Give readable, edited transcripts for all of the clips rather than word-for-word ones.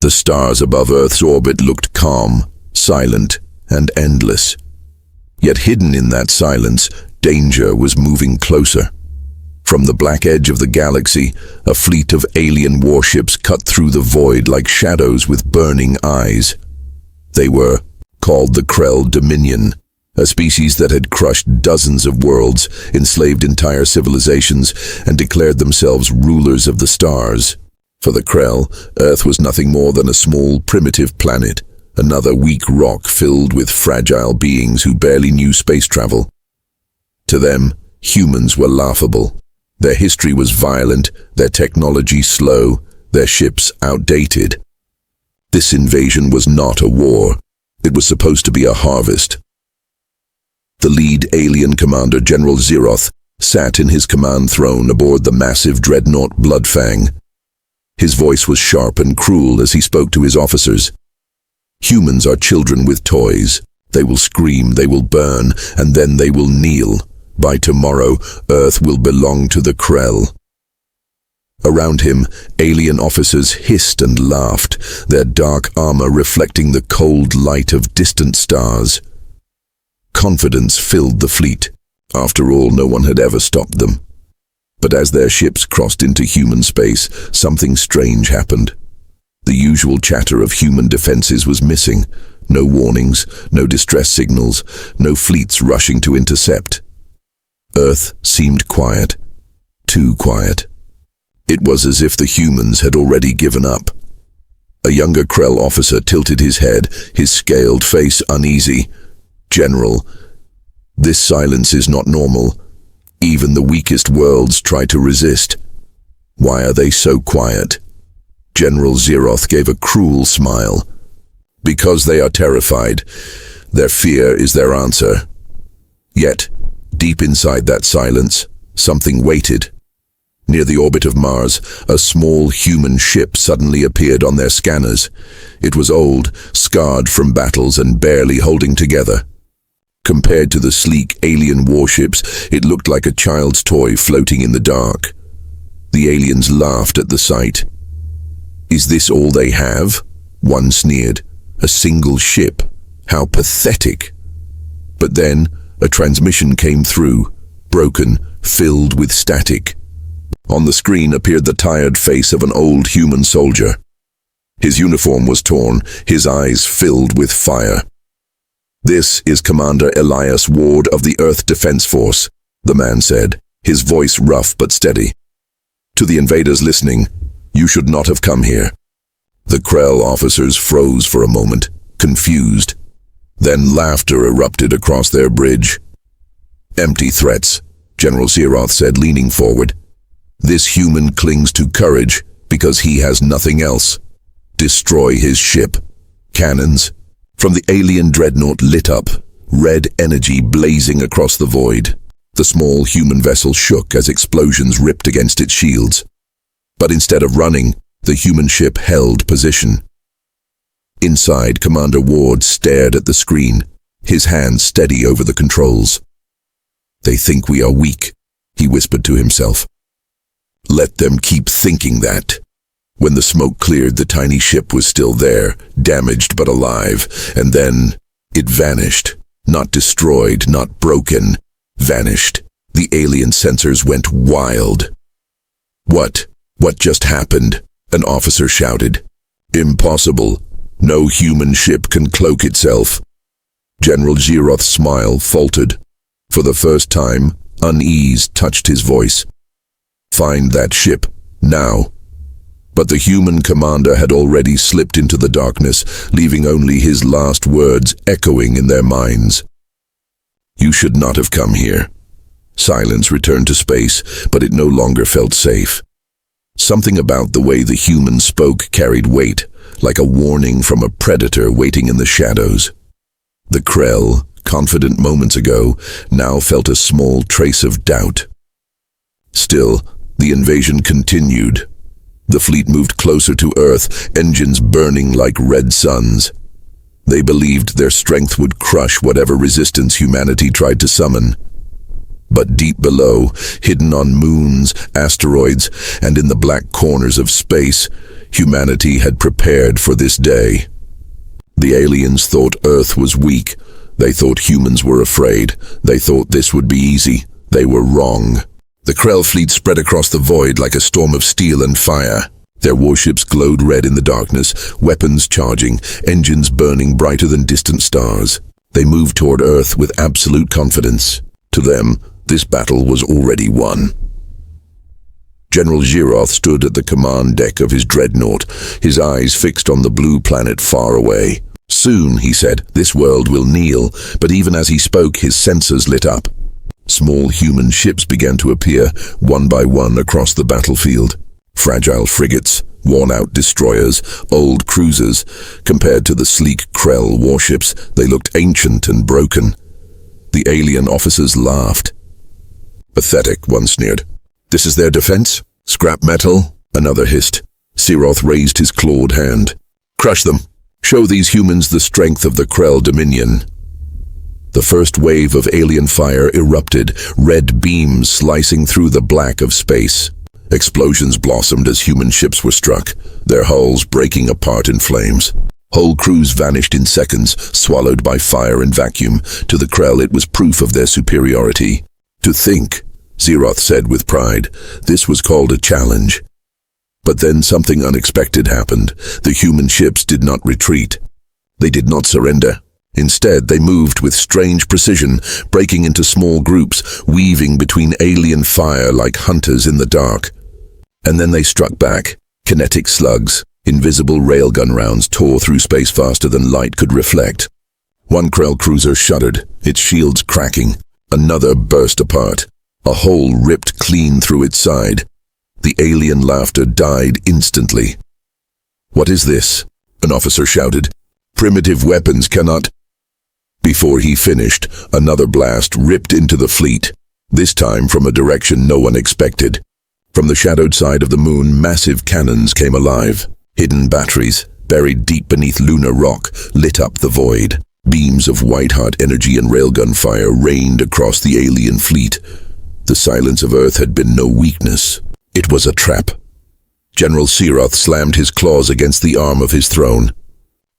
The stars above Earth's orbit looked calm, silent, and endless. Yet hidden in that silence, danger was moving closer. From the black edge of the galaxy, a fleet of alien warships cut through the void like shadows with burning eyes. They were called the Krell Dominion, a species that had crushed dozens of worlds, enslaved entire civilizations, and declared themselves rulers of the stars. For the Krell, Earth was nothing more than a small, primitive planet, another weak rock filled with fragile beings who barely knew space travel. To them, humans were laughable. Their history was violent, their technology slow, their ships outdated. This invasion was not a war. It was supposed to be a harvest. The lead alien commander, General Zeroth, sat in his command throne aboard the massive dreadnought Bloodfang. His voice was sharp and cruel as he spoke to his officers. Humans are children with toys. They will scream, they will burn, and then they will kneel. By tomorrow, Earth will belong to the Krell. Around him, alien officers hissed and laughed, their dark armor reflecting the cold light of distant stars. Confidence filled the fleet. After all, no one had ever stopped them. But as their ships crossed into human space, something strange happened. The usual chatter of human defenses was missing. No warnings, no distress signals, no fleets rushing to intercept. Earth seemed quiet. Too quiet. It was as if the humans had already given up. A younger Krell officer tilted his head, his scaled face uneasy. "General, this silence is not normal. Even the weakest worlds try to resist. Why are they so quiet?" General Zeroth gave a cruel smile. "Because they are terrified. Their fear is their answer." Yet, deep inside that silence, something waited. Near the orbit of Mars, a small human ship suddenly appeared on their scanners. It was old, scarred from battles and barely holding together. Compared to the sleek alien warships, it looked like a child's toy floating in the dark. The aliens laughed at the sight. "Is this all they have?" one sneered. "A single ship? How pathetic." But then, a transmission came through, broken, filled with static. On the screen appeared the tired face of an old human soldier. His uniform was torn, his eyes filled with fire. "This is Commander Elias Ward of the Earth Defense Force," the man said, his voice rough but steady. "To the invaders listening, you should not have come here." The Krell officers froze for a moment, confused. Then laughter erupted across their bridge. "Empty threats," General Zeroth said, leaning forward. "This human clings to courage because he has nothing else. Destroy his ship." Cannons from the alien dreadnought lit up, red energy blazing across the void. The small human vessel shook as explosions ripped against its shields. But instead of running, the human ship held position. Inside, Commander Ward stared at the screen, his hands steady over the controls. "They think we are weak," he whispered to himself. "Let them keep thinking that." When the smoke cleared, the tiny ship was still there, damaged but alive, and then it vanished. Not destroyed, not broken, vanished. The alien sensors went wild. What just happened?" an officer shouted. "Impossible. No human ship can cloak itself." General Zeroth's smile faltered. For the first time, unease touched his voice. "Find that ship, now." But the human commander had already slipped into the darkness, leaving only his last words echoing in their minds. "You should not have come here." Silence returned to space, but it no longer felt safe. Something about the way the human spoke carried weight, like a warning from a predator waiting in the shadows. The Krell, confident moments ago, now felt a small trace of doubt. Still, the invasion continued. The fleet moved closer to Earth, engines burning like red suns. They believed their strength would crush whatever resistance humanity tried to summon. But deep below, hidden on moons, asteroids, and in the black corners of space, Humanity had prepared for this day. The aliens thought Earth was weak. They thought humans were afraid. They thought this would be easy. They were wrong. The Krell fleet spread across the void like a storm of steel and fire. Their warships glowed red in the darkness, weapons charging, engines burning brighter than distant stars. They moved toward Earth with absolute confidence. To them, this battle was already won. General Zeroth stood at the command deck of his dreadnought, his eyes fixed on the blue planet far away. Soon, he said, this world will kneel, but even as he spoke, his sensors lit up. Small human ships began to appear, one by one across the battlefield. Fragile frigates, worn-out destroyers, old cruisers. Compared to the sleek Krell warships, they looked ancient and broken. The alien officers laughed. Pathetic, one sneered. This is their defense? Scrap metal? Another hissed. Zeroth raised his clawed hand. Crush them. Show these humans the strength of the Krell Dominion. The first wave of alien fire erupted, red beams slicing through the black of space. Explosions blossomed as human ships were struck, their hulls breaking apart in flames. Whole crews vanished in seconds, swallowed by fire and vacuum. To the Krell, it was proof of their superiority. To think, Zeroth said with pride, this was called a challenge. But then something unexpected happened. The human ships did not retreat. They did not surrender. Instead, they moved with strange precision, breaking into small groups, weaving between alien fire like hunters in the dark. And then they struck back. Kinetic slugs, invisible railgun rounds tore through space faster than light could reflect. One Krell cruiser shuddered, its shields cracking. Another burst apart. A hole ripped clean through its side. The alien laughter died instantly. What is this? An officer shouted. Primitive weapons cannot... Before he finished, another blast ripped into the fleet, this time from a direction no one expected. From the shadowed side of the moon, massive cannons came alive. Hidden batteries, buried deep beneath lunar rock, lit up the void. Beams of white-hot energy and railgun fire rained across the alien fleet. The silence of Earth had been no weakness. It was a trap. General Zeroth slammed his claws against the arm of his throne.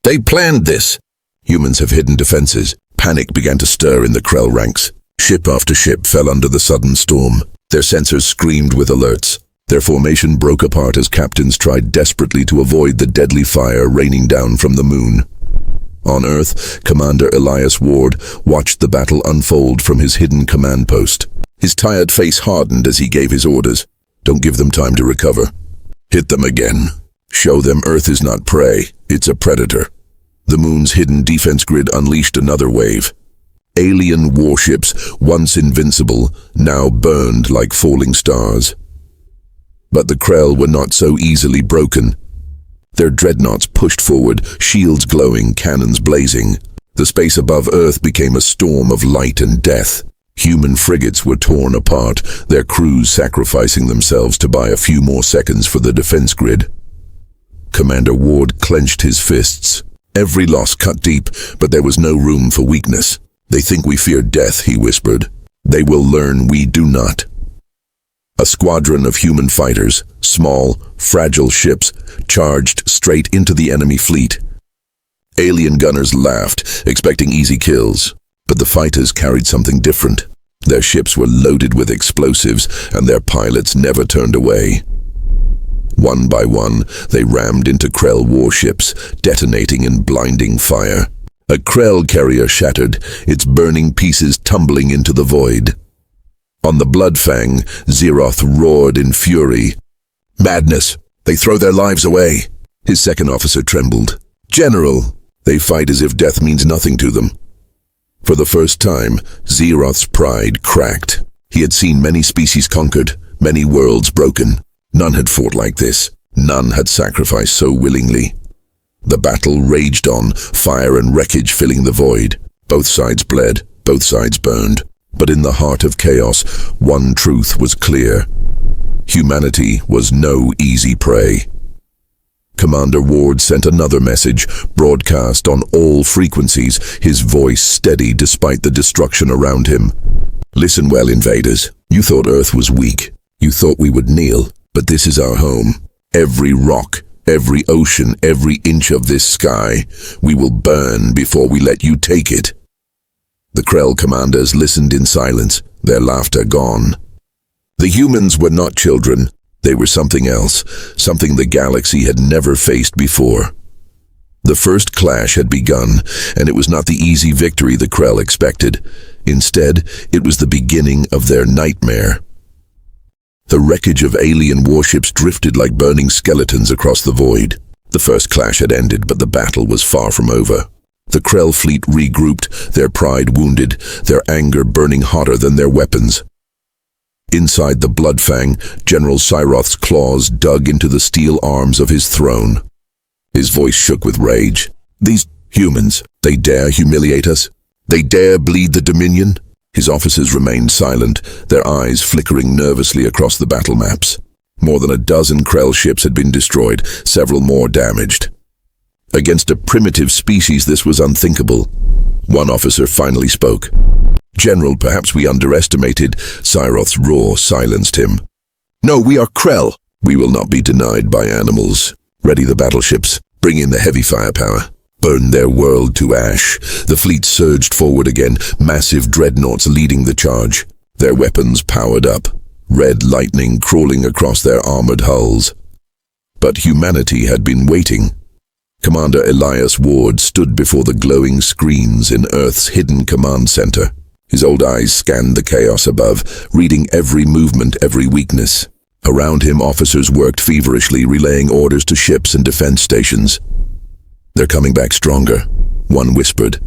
They planned this. Humans have hidden defenses. Panic began to stir in the Krell ranks. Ship after ship fell under the sudden storm. Their sensors screamed with alerts. Their formation broke apart as captains tried desperately to avoid the deadly fire raining down from the moon. On Earth, Commander Elias Ward watched the battle unfold from his hidden command post. His tired face hardened as he gave his orders. Don't give them time to recover. Hit them again. Show them Earth is not prey, it's a predator. The moon's hidden defense grid unleashed another wave. Alien warships, once invincible, now burned like falling stars. But the Krell were not so easily broken. Their dreadnoughts pushed forward, shields glowing, cannons blazing. The space above Earth became a storm of light and death. Human frigates were torn apart, their crews sacrificing themselves to buy a few more seconds for the defense grid. Commander Ward clenched his fists. Every loss cut deep, but there was no room for weakness. They think we fear death, he whispered. They will learn we do not. A squadron of human fighters, small, fragile ships, charged straight into the enemy fleet. Alien gunners laughed, expecting easy kills. But the fighters carried something different. Their ships were loaded with explosives, and their pilots never turned away. One by one, they rammed into Krell warships, detonating in blinding fire. A Krell carrier shattered, its burning pieces tumbling into the void. On the Bloodfang, Zeroth roared in fury. Madness! They throw their lives away! His second officer trembled. General! They fight as if death means nothing to them. For the first time, Zeroth's pride cracked. He had seen many species conquered, many worlds broken. None had fought like this. None had sacrificed so willingly. The battle raged on, fire and wreckage filling the void. Both sides bled, both sides burned. But in the heart of chaos, one truth was clear. Humanity was no easy prey. Commander Ward sent another message, broadcast on all frequencies, his voice steady despite the destruction around him. Listen well, invaders. You thought Earth was weak. You thought we would kneel. But this is our home. Every rock, Every ocean, every inch of this sky, we will burn before we let you take it." The Krell commanders listened in silence, their laughter gone. The humans were not children. They were something else, something the galaxy had never faced before. The first clash had begun, and it was not the easy victory the Krell expected. Instead, it was the beginning of their nightmare. The wreckage of alien warships drifted like burning skeletons across the void. The first clash had ended, but the battle was far from over. The Krell fleet regrouped, their pride wounded, their anger burning hotter than their weapons. Inside the Bloodfang, General Cyroth's claws dug into the steel arms of his throne. His voice shook with rage. "These humans, they dare humiliate us? They dare bleed the Dominion?" His officers remained silent, their eyes flickering nervously across the battle maps. More than a dozen Krell ships had been destroyed, several more damaged. Against a primitive species, this was unthinkable. One officer finally spoke. "General, perhaps we underestimated." Cyroth's roar silenced him. "No, we are Krell. We will not be denied by animals. Ready the battleships. Bring in the heavy firepower. Burn their world to ash." The fleet surged forward again, massive dreadnoughts leading the charge. Their weapons powered up, red lightning crawling across their armored hulls. But humanity had been waiting. Commander Elias Ward stood before the glowing screens in Earth's hidden command center. His old eyes scanned the chaos above, reading every movement, every weakness. Around him, officers worked feverishly, relaying orders to ships and defense stations. "They're coming back stronger," one whispered.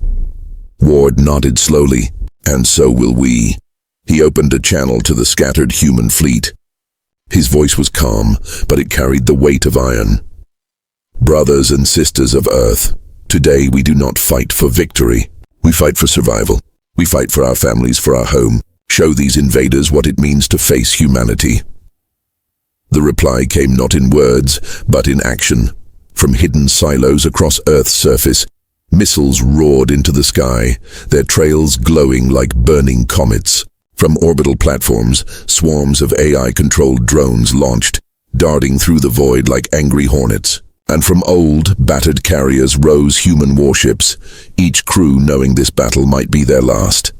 Ward nodded slowly. "And so will we." He opened a channel to the scattered human fleet. His voice was calm, but it carried the weight of iron. "Brothers and sisters of Earth, today we do not fight for victory. We fight for survival. We fight for our families, for our home. Show these invaders what it means to face humanity." The reply came not in words, but in action. From hidden silos across Earth's surface, missiles roared into the sky, their trails glowing like burning comets. From orbital platforms, swarms of AI-controlled drones launched, darting through the void like angry hornets. And from old, battered carriers rose human warships, each crew knowing this battle might be their last.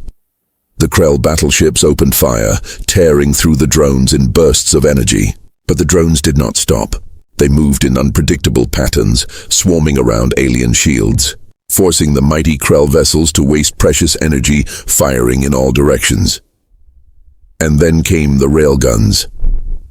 The Krell battleships opened fire, tearing through the drones in bursts of energy. But the drones did not stop. They moved in unpredictable patterns, swarming around alien shields, forcing the mighty Krell vessels to waste precious energy, firing in all directions. And then came the railguns.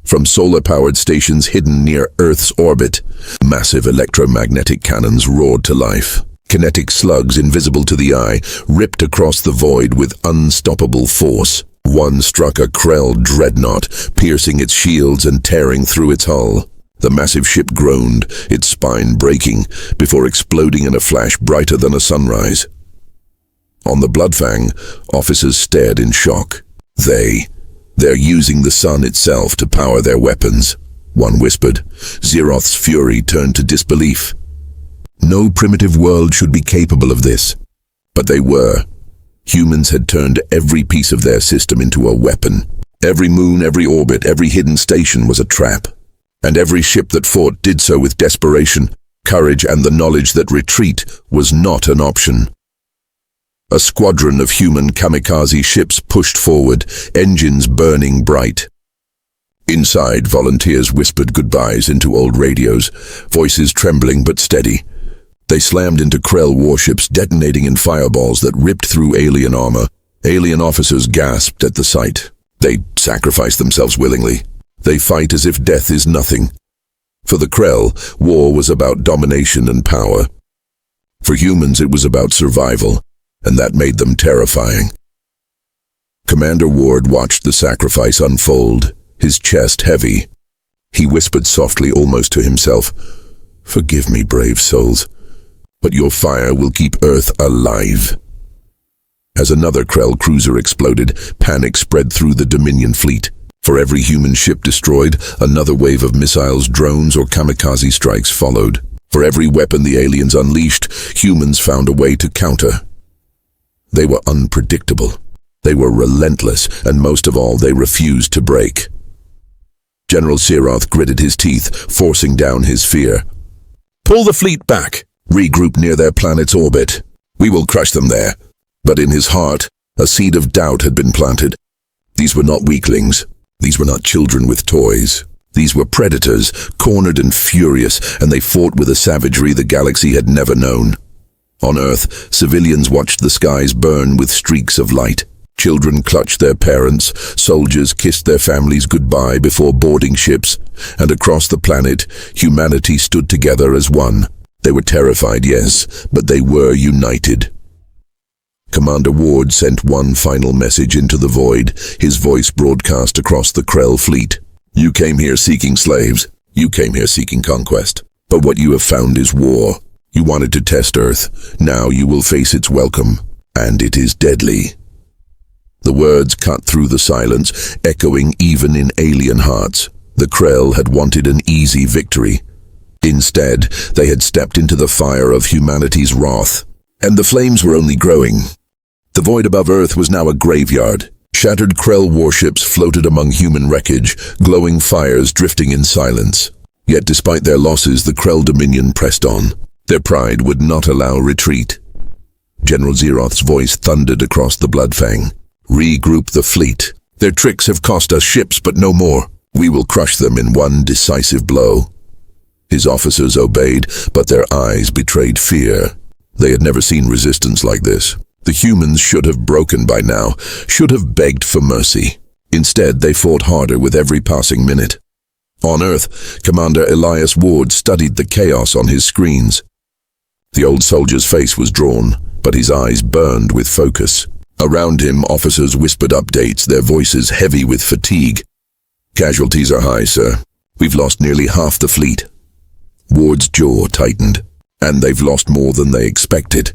From solar-powered stations hidden near Earth's orbit, massive electromagnetic cannons roared to life. Kinetic slugs, invisible to the eye, ripped across the void with unstoppable force. One struck a Krell dreadnought, piercing its shields and tearing through its hull. The massive ship groaned, its spine breaking, before exploding in a flash brighter than a sunrise. On the Bloodfang, officers stared in shock. They're using the sun itself to power their weapons, one whispered. Zeroth's fury turned to disbelief. No primitive world should be capable of this. But they were. Humans had turned every piece of their system into a weapon. Every moon, every orbit, every hidden station was a trap. And every ship that fought did so with desperation, courage, and the knowledge that retreat was not an option. A squadron of human kamikaze ships pushed forward, engines burning bright. Inside, volunteers whispered goodbyes into old radios, voices trembling but steady. They slammed into Krell warships, detonating in fireballs that ripped through alien armor. Alien officers gasped at the sight. They sacrificed themselves willingly. They fight as if death is nothing. For the Krell, war was about domination and power. For humans, it was about survival, and that made them terrifying. Commander Ward watched the sacrifice unfold, his chest heavy. He whispered softly, almost to himself, "Forgive me, brave souls, but your fire will keep Earth alive." As another Krell cruiser exploded, panic spread through the Dominion fleet. For every human ship destroyed, another wave of missiles, drones, or kamikaze strikes followed. For every weapon the aliens unleashed, humans found a way to counter. They were unpredictable. They were relentless, and most of all, they refused to break. General Cyroth gritted his teeth, forcing down his fear. Pull the fleet back. Regroup near their planet's orbit. We will crush them there. But in his heart, a seed of doubt had been planted. These were not weaklings. These were not children with toys. These were predators, cornered and furious, and they fought with a savagery the galaxy had never known. On Earth, civilians watched the skies burn with streaks of light. Children clutched their parents, soldiers kissed their families goodbye before boarding ships, and across the planet, humanity stood together as one. They were terrified, yes, but they were united. Commander Ward sent one final message into the void, his voice broadcast across the Krell fleet. You came here seeking slaves. You came here seeking conquest. But what you have found is war. You wanted to test Earth. Now you will face its welcome, and it is deadly. The words cut through the silence, echoing even in alien hearts. The Krell had wanted an easy victory. Instead, they had stepped into the fire of humanity's wrath, and the flames were only growing. The void above Earth was now a graveyard. Shattered Krell warships floated among human wreckage, glowing fires drifting in silence. Yet despite their losses, the Krell Dominion pressed on. Their pride would not allow retreat. General Zeroth's voice thundered across the Bloodfang. Regroup the fleet. Their tricks have cost us ships, but no more. We will crush them in one decisive blow. His officers obeyed, but their eyes betrayed fear. They had never seen resistance like this. The humans should have broken by now, should have begged for mercy. Instead, they fought harder with every passing minute. On Earth, Commander Elias Ward studied the chaos on his screens. The old soldier's face was drawn, but his eyes burned with focus. Around him, officers whispered updates, their voices heavy with fatigue. Casualties are high, sir. We've lost nearly half the fleet. Ward's jaw tightened, and they've lost more than they expected.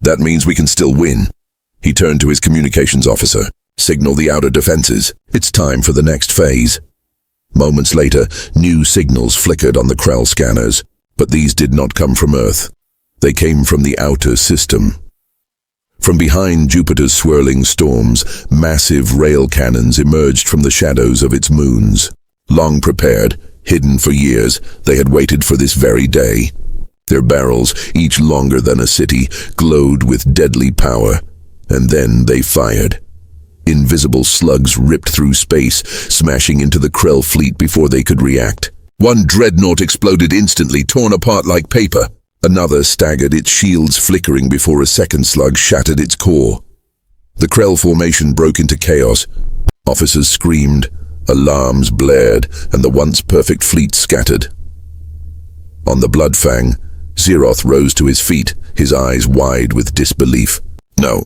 That means we can still win. He turned to his communications officer. Signal the outer defenses. It's time for the next phase. Moments later, new signals flickered on the Krell scanners, but these did not come from Earth. They came from the outer system. From behind Jupiter's swirling storms, massive rail cannons emerged from the shadows of its moons. Long prepared, hidden for years, they had waited for this very day. Their barrels, each longer than a city, glowed with deadly power, and then they fired. Invisible slugs ripped through space, smashing into the Krell fleet before they could react. One dreadnought exploded instantly, torn apart like paper. Another staggered, its shields flickering before a second slug shattered its core. The Krell formation broke into chaos. Officers screamed, alarms blared, and the once perfect fleet scattered. On the Bloodfang, Zeroth rose to his feet, his eyes wide with disbelief. No,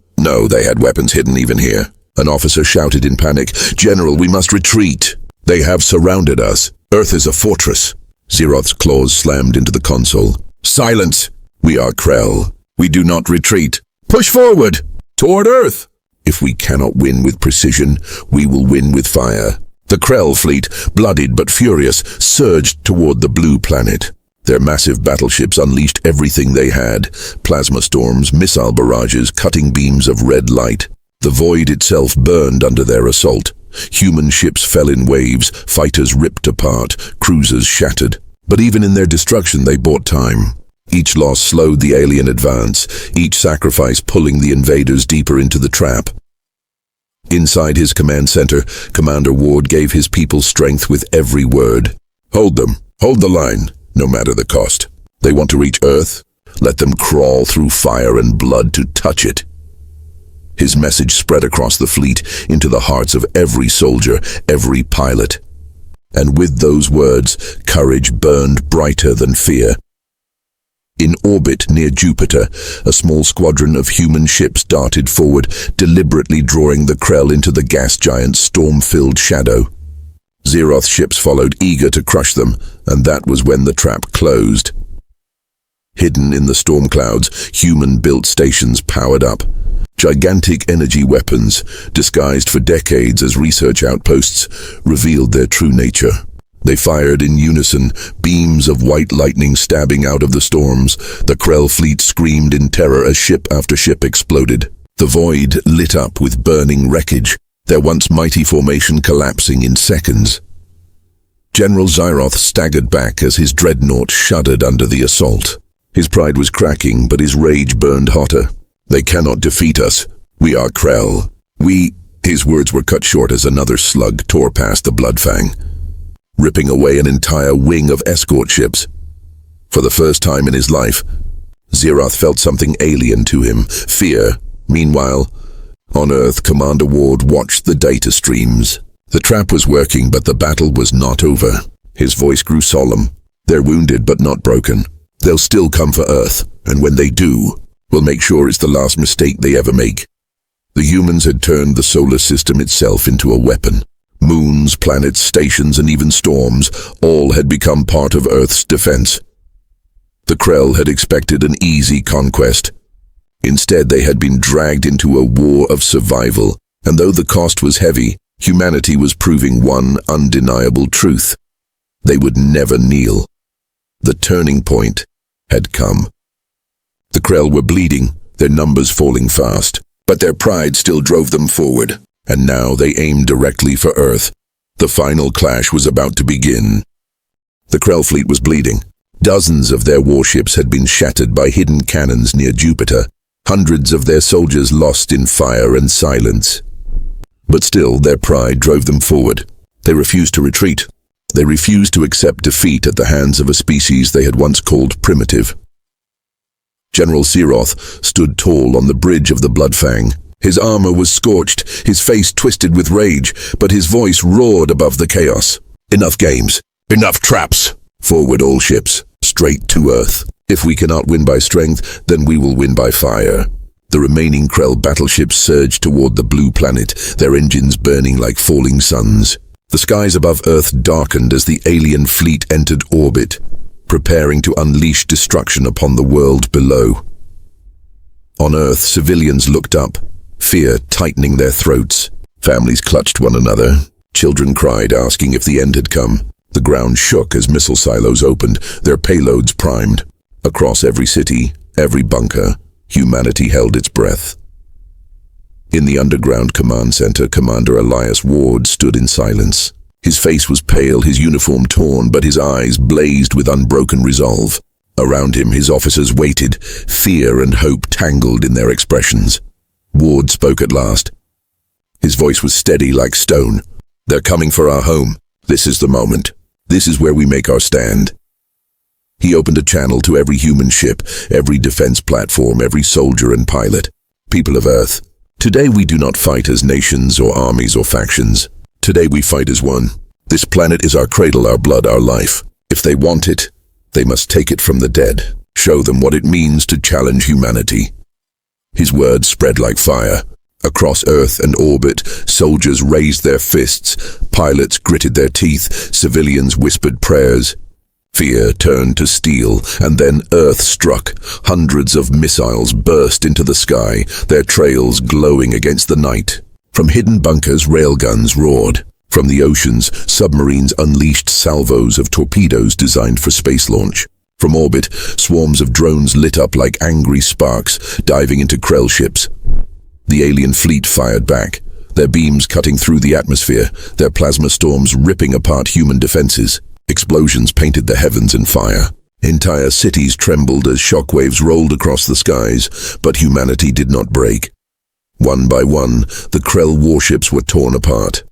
they had weapons hidden even here. An officer shouted in panic, General, we must retreat. They have surrounded us. Earth is a fortress. Zeroth's claws slammed into the console. Silence! We are Krell. We do not retreat. Push forward! Toward Earth! If we cannot win with precision, we will win with fire. The Krell fleet, bloodied but furious, surged toward the blue planet. Their massive battleships unleashed everything they had. Plasma storms, missile barrages, cutting beams of red light. The void itself burned under their assault. Human ships fell in waves, fighters ripped apart, cruisers shattered. But even in their destruction they bought time. Each loss slowed the alien advance, each sacrifice pulling the invaders deeper into the trap. Inside his command center, Commander Ward gave his people strength with every word. Hold them. Hold the line. No matter the cost. They want to reach Earth? Let them crawl through fire and blood to touch it. His message spread across the fleet, into the hearts of every soldier, every pilot. And with those words, courage burned brighter than fear. In orbit near Jupiter, a small squadron of human ships darted forward, deliberately drawing the Krell into the gas giant's storm-filled shadow. Zeroth's ships followed, eager to crush them, and that was when the trap closed. Hidden in the storm clouds, human-built stations powered up. Gigantic energy weapons, disguised for decades as research outposts, revealed their true nature. They fired in unison, beams of white lightning stabbing out of the storms. The Krell fleet screamed in terror as ship after ship exploded. The void lit up with burning wreckage, their once mighty formation collapsing in seconds. General Xyroth staggered back as his dreadnought shuddered under the assault. His pride was cracking, but his rage burned hotter. They cannot defeat us. We are Krell. His words were cut short as another slug tore past the Bloodfang, ripping away an entire wing of escort ships. For the first time in his life, Xyroth felt something alien to him, fear. Meanwhile, on Earth, Commander Ward watched the data streams. The trap was working, but the battle was not over. His voice grew solemn. They're wounded, but not broken. They'll still come for Earth, and when they do, we'll make sure it's the last mistake they ever make. The humans had turned the solar system itself into a weapon. Moons, planets, stations, and even storms, all had become part of Earth's defense. The Krell had expected an easy conquest. Instead, they had been dragged into a war of survival, and though the cost was heavy, humanity was proving one undeniable truth. They would never kneel. The turning point had come. The Krell were bleeding, their numbers falling fast, but their pride still drove them forward, and now they aimed directly for Earth. The final clash was about to begin. The Krell fleet was bleeding. Dozens of their warships had been shattered by hidden cannons near Jupiter, hundreds of their soldiers lost in fire and silence. But still, their pride drove them forward. They refused to retreat. They refused to accept defeat at the hands of a species they had once called primitive. General Xyroth stood tall on the bridge of the Bloodfang. His armor was scorched, his face twisted with rage, but his voice roared above the chaos. Enough games. Enough traps. Forward all ships. Straight to Earth. If we cannot win by strength, then we will win by fire. The remaining Krell battleships surged toward the blue planet, their engines burning like falling suns. The skies above Earth darkened as the alien fleet entered orbit, preparing to unleash destruction upon the world below. On Earth, civilians looked up, fear tightening their throats. Families clutched one another. Children cried, asking if the end had come. The ground shook as missile silos opened, their payloads primed. Across every city, every bunker, humanity held its breath. In the underground command center, Commander Elias Ward stood in silence. His face was pale, his uniform torn, but his eyes blazed with unbroken resolve. Around him, his officers waited, fear and hope tangled in their expressions. Ward spoke at last. His voice was steady like stone. "They're coming for our home. This is the moment. This is where we make our stand." He opened a channel to every human ship, every defense platform, every soldier and pilot. "People of Earth, today we do not fight as nations or armies or factions. Today we fight as one. This planet is our cradle, our blood, our life. If they want it, they must take it from the dead. Show them what it means to challenge humanity." His words spread like fire. Across Earth and orbit, soldiers raised their fists, pilots gritted their teeth, civilians whispered prayers. Fear turned to steel, and then Earth struck. Hundreds of missiles burst into the sky, their trails glowing against the night. From hidden bunkers, railguns roared. From the oceans, submarines unleashed salvos of torpedoes designed for space launch. From orbit, swarms of drones lit up like angry sparks, diving into Krell ships. The alien fleet fired back, their beams cutting through the atmosphere, their plasma storms ripping apart human defenses. Explosions painted the heavens in fire. Entire cities trembled as shockwaves rolled across the skies, but humanity did not break. One by one, the Krell warships were torn apart.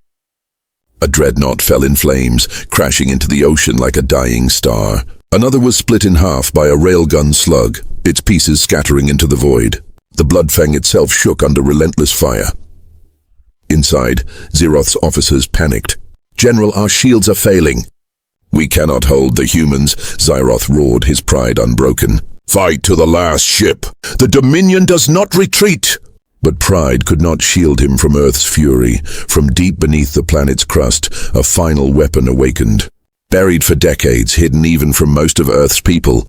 A dreadnought fell in flames, crashing into the ocean like a dying star. Another was split in half by a railgun slug, its pieces scattering into the void. The Bloodfang itself shook under relentless fire. Inside, Xyroth's officers panicked. "General, our shields are failing." "We cannot hold the humans," Xyroth roared, his pride unbroken. "Fight to the last ship. The Dominion does not retreat." But pride could not shield him from Earth's fury. From deep beneath the planet's crust, a final weapon awakened. Buried for decades, hidden even from most of Earth's people,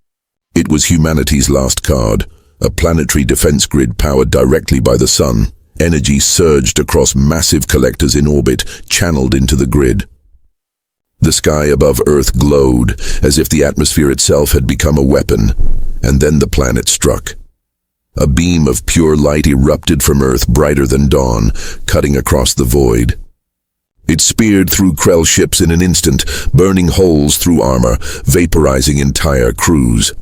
it was humanity's last card. A planetary defense grid powered directly by the sun. Energy surged across massive collectors in orbit, channeled into the grid. The sky above Earth glowed, as if the atmosphere itself had become a weapon, and then the planet struck. A beam of pure light erupted from Earth, brighter than dawn, cutting across the void. It speared through Krell ships in an instant, burning holes through armor, vaporizing entire crews.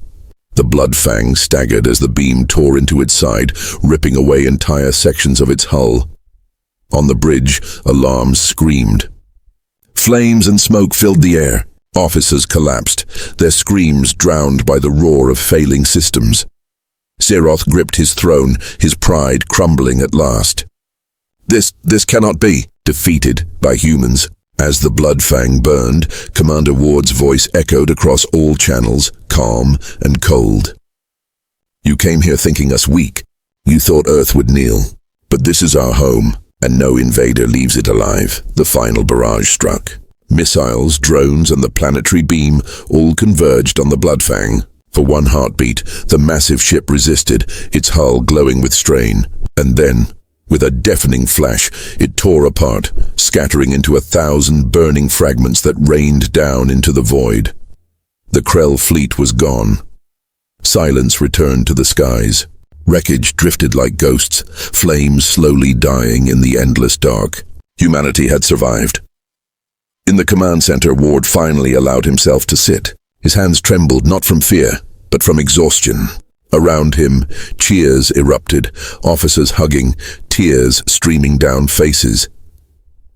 The Bloodfang staggered as the beam tore into its side, ripping away entire sections of its hull. On the bridge, alarms screamed. Flames and smoke filled the air. Officers collapsed, their screams drowned by the roar of failing systems. Seroth gripped his throne, his pride crumbling at last. This cannot be. Defeated by humans. As the Bloodfang burned, Commander Ward's voice echoed across all channels, calm and cold. You came here thinking us weak. You thought Earth would kneel. But this is our home, and no invader leaves it alive. The final barrage struck. Missiles, drones, and the planetary beam all converged on the Bloodfang. For one heartbeat, the massive ship resisted, its hull glowing with strain. And then, with a deafening flash, it tore apart, scattering into 1,000 burning fragments that rained down into the void. The Krell fleet was gone. Silence returned to the skies. Wreckage drifted like ghosts, flames slowly dying in the endless dark. Humanity had survived. In the command center, Ward finally allowed himself to sit. His hands trembled not from fear, but from exhaustion. Around him, cheers erupted, officers hugging, tears streaming down faces.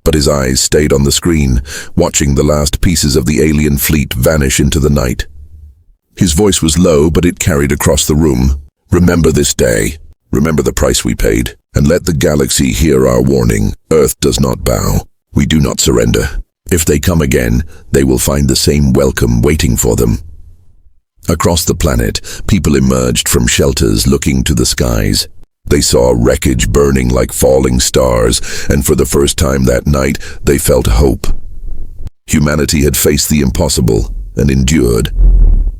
But his eyes stayed on the screen, watching the last pieces of the alien fleet vanish into the night. His voice was low, but it carried across the room. Remember this day. Remember the price we paid. And let the galaxy hear our warning. Earth does not bow. We do not surrender. If they come again, they will find the same welcome waiting for them. Across the planet, people emerged from shelters looking to the skies. They saw wreckage burning like falling stars, and for the first time that night, they felt hope. Humanity had faced the impossible and endured.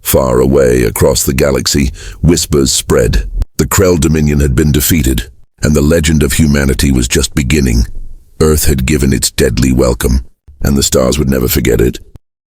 Far away across the galaxy, whispers spread. The Krell Dominion had been defeated, and the legend of humanity was just beginning. Earth had given its deadly welcome, and the stars would never forget it.